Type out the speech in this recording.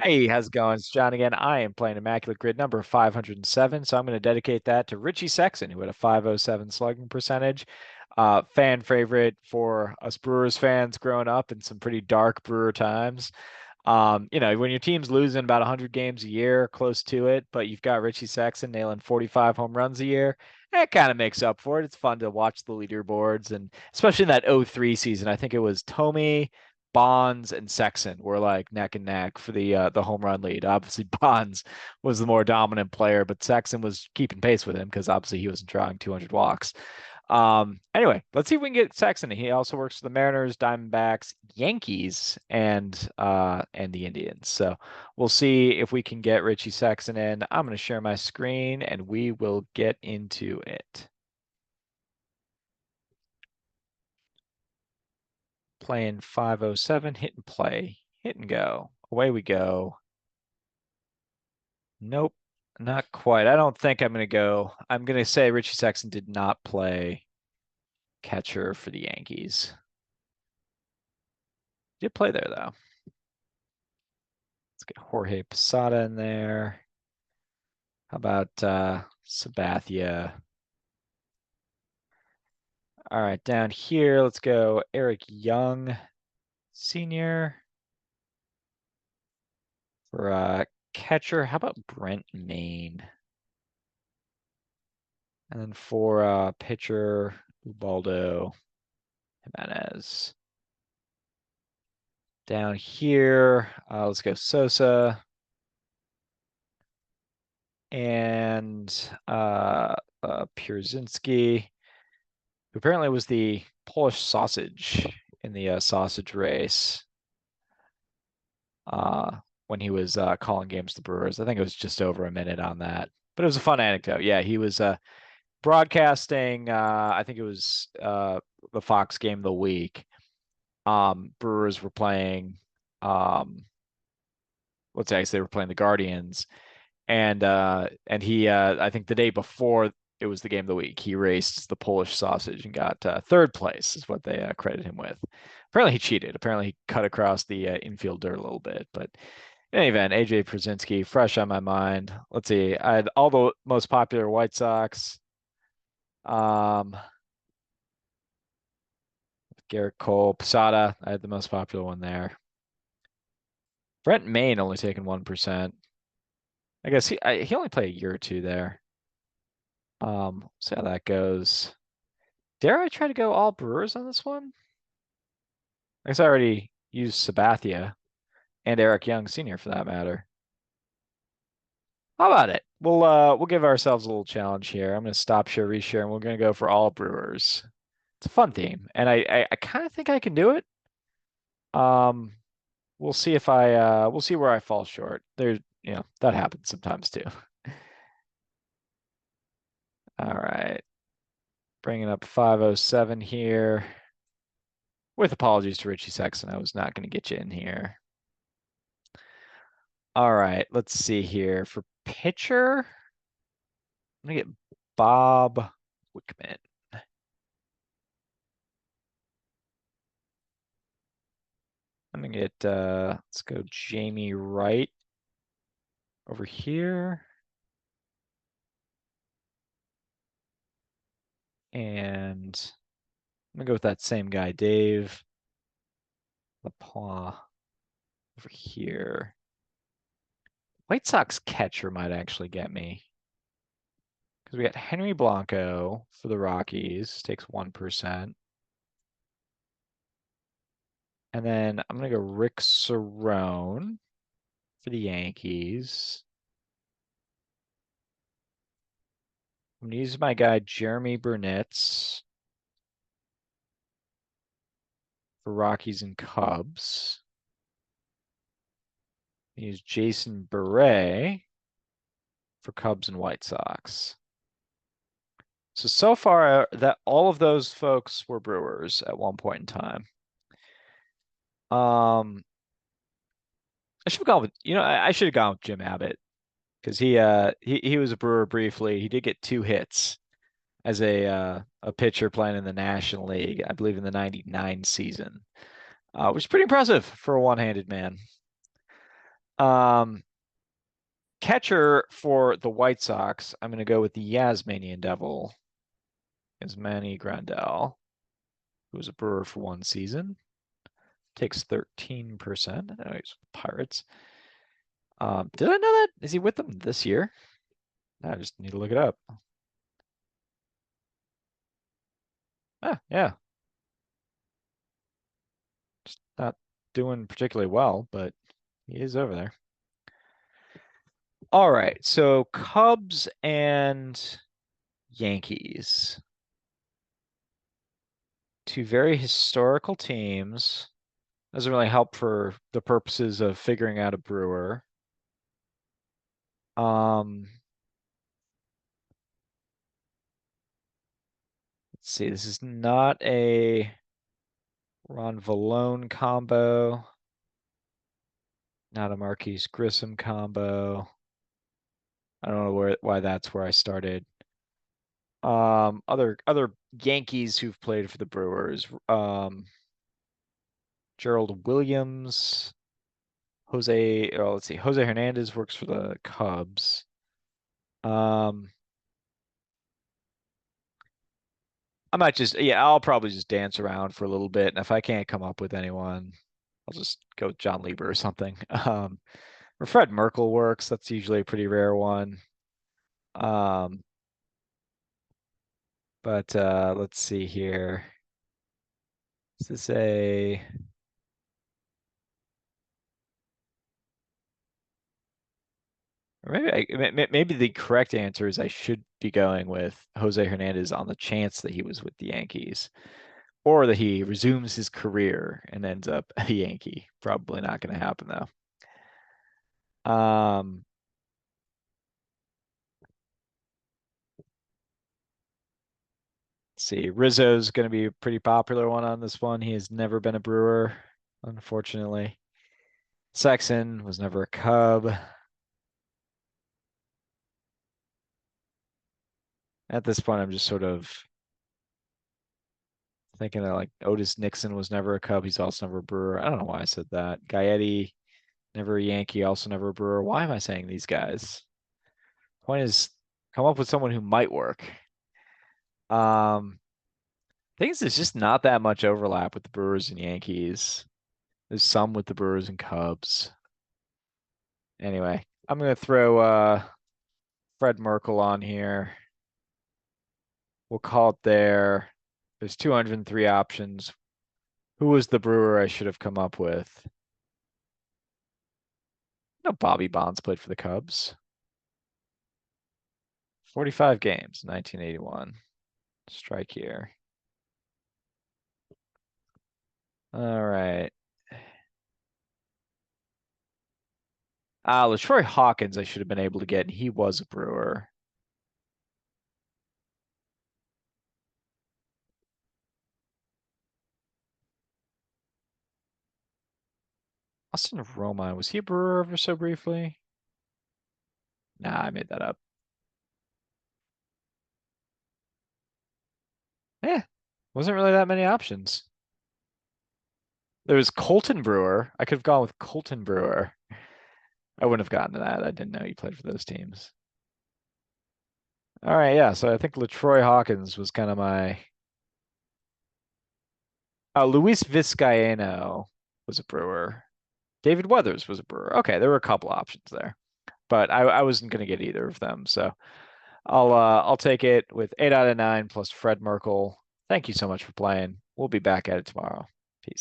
Hey, how's it going? It's John again. I am playing Immaculate Grid number 507, so I'm going to dedicate that to Richie Sexton, who had a 507 slugging percentage. Fan favorite for us Brewers fans growing up in some pretty dark Brewer times. When your team's losing about 100 games a year, close to it, but you've got Richie Sexton nailing 45 home runs a year, that kind of makes up for it. It's fun to watch the leaderboards, and especially in that '03 season, I think it was Tomey, Bonds, and Sexton were like neck and neck for the home run lead. Obviously, Bonds was the more dominant player, but Sexton was keeping pace with him because obviously he wasn't drawing 200 walks. Anyway, let's see if we can get Sexton. He also works for the Mariners, Diamondbacks, Yankees, and the Indians. So we'll see if we can get Richie Sexton in. I'm going to share my screen and we will get into it. Playing 507, hit and play, hit and go. Away we go. Nope, not quite. I don't think I'm going to go. I'm going to say Richie Sexton did not play catcher for the Yankees. Did play there though. Let's get Jorge Posada in there. How about Sabathia? All right, down here, let's go Eric Young, Senior. For catcher, how about Brent Maine? And then for pitcher, Ubaldo Jimenez. Down here, let's go Sosa. And Pierzynski, who apparently was the Polish sausage in the sausage race when he was calling games to the Brewers. I think it was just over a minute on that. But it was a fun anecdote. Yeah, he was broadcasting, I think it was the Fox game of the week. Brewers were playing, let's say they were playing the Guardians, and he I think the day before it was the game of the week, he raced the Polish sausage and got third place is what they credit him with. Apparently he cheated. Apparently he cut across the infield dirt a little bit, but in any event, AJ Przinsky, fresh on my mind. Let's see. I had all the most popular White Sox. Um, Garrett Cole, Posada. I had the most popular one there. Brent Maine only taking 1%. I guess he only played a year or two there. See how that goes. Dare I try to go all Brewers on this one? I guess I already used Sabathia and Eric Young Sr. for that matter. How about it? We'll give ourselves a little challenge here. I'm gonna stop share reshare and we're gonna go for all Brewers. It's a fun theme, and I kind of think I can do it. Um, we'll see if we'll see where I fall short. There's that happens sometimes too. All right, bringing up 507 here. With apologies to Richie Sexton, I was not going to get you in here. All right, let's see here for pitcher. I'm gonna get Bob Wickman. I'm gonna get let's go Jamie Wright over here. And I'm gonna go with that same guy, Dave LaPointe over here. White Sox catcher might actually get me. Because we got Henry Blanco for the Rockies, takes 1%. And then I'm gonna go Rick Cerrone for the Yankees. I'm gonna use my guy Jeremy Burnitz for Rockies and Cubs. Use Jason Beret for Cubs and White Sox. So far that all of those folks were Brewers at one point in time. I should have gone with I should have gone with Jim Abbott because he was a Brewer briefly. He did get 2 hits as a pitcher playing in the National League, I believe in the '99 season, which is pretty impressive for a one-handed man. Um, Catcher for the White Sox, I'm going to go with the Yasmanian Devil, Yasmani Grandal, who was a Brewer for one season. Takes 13%. I know he's with Pirates. Did I know that? Is he with them this year? I just need to look it up. Ah, yeah. Just not doing particularly well, but he is over there. All right, so Cubs and Yankees. Two very historical teams. Doesn't really help for the purposes of figuring out a brewer. Um, let's see, this is not a Ron Valone combo, not a Marquise Grissom combo. I don't know why that's where I started. Other Yankees who've played for the Brewers. Gerald Williams, let's see, Jose Hernandez works for the Cubs. Um, I'll probably just dance around for a little bit, and if I can't come up with anyone, I'll just go with John Lieber or something. Or Fred Merkel works. That's usually a pretty rare one. Um, but let's see here. Is this a or maybe the correct answer is I should be going with Jose Hernandez on the chance that he was with the Yankees, or that he resumes his career and ends up a Yankee. Probably not going to happen though. Let's see, Rizzo's going to be a pretty popular one on this one. He has never been a Brewer, unfortunately. Sexton was never a Cub. At this point, I'm just sort of thinking that like Otis Nixon was never a Cub. He's also never a Brewer. I don't know why I said that. Gaetti, never a Yankee, also never a Brewer. Why am I saying these guys? Point is, come up with someone who might work. Things there's just not that much overlap with the Brewers and Yankees. There's some with the Brewers and Cubs. Anyway, I'm gonna throw Fred Merkel on here. We'll call it there. There's 203 options. Who was the Brewer I should have come up with? No, Bobby Bonds played for the Cubs. 45 games, 1981. Strike here. All right. LaTroy Hawkins I should have been able to get. He was a Brewer. Austin Romine, was he a Brewer ever so briefly? Nah, I made that up. Yeah, wasn't really that many options. There was Colton Brewer. I could have gone with Colton Brewer. I wouldn't have gotten to that. I didn't know he played for those teams. All right, yeah. So I think LaTroy Hawkins was kind of my. Luis Vizcaino was a Brewer. David Weathers was a Brewer. Okay, there were a couple options there, but I wasn't going to get either of them. So I'll take it with 8 out of 9 plus Fred Merkel. Thank you so much for playing. We'll be back at it tomorrow. Peace.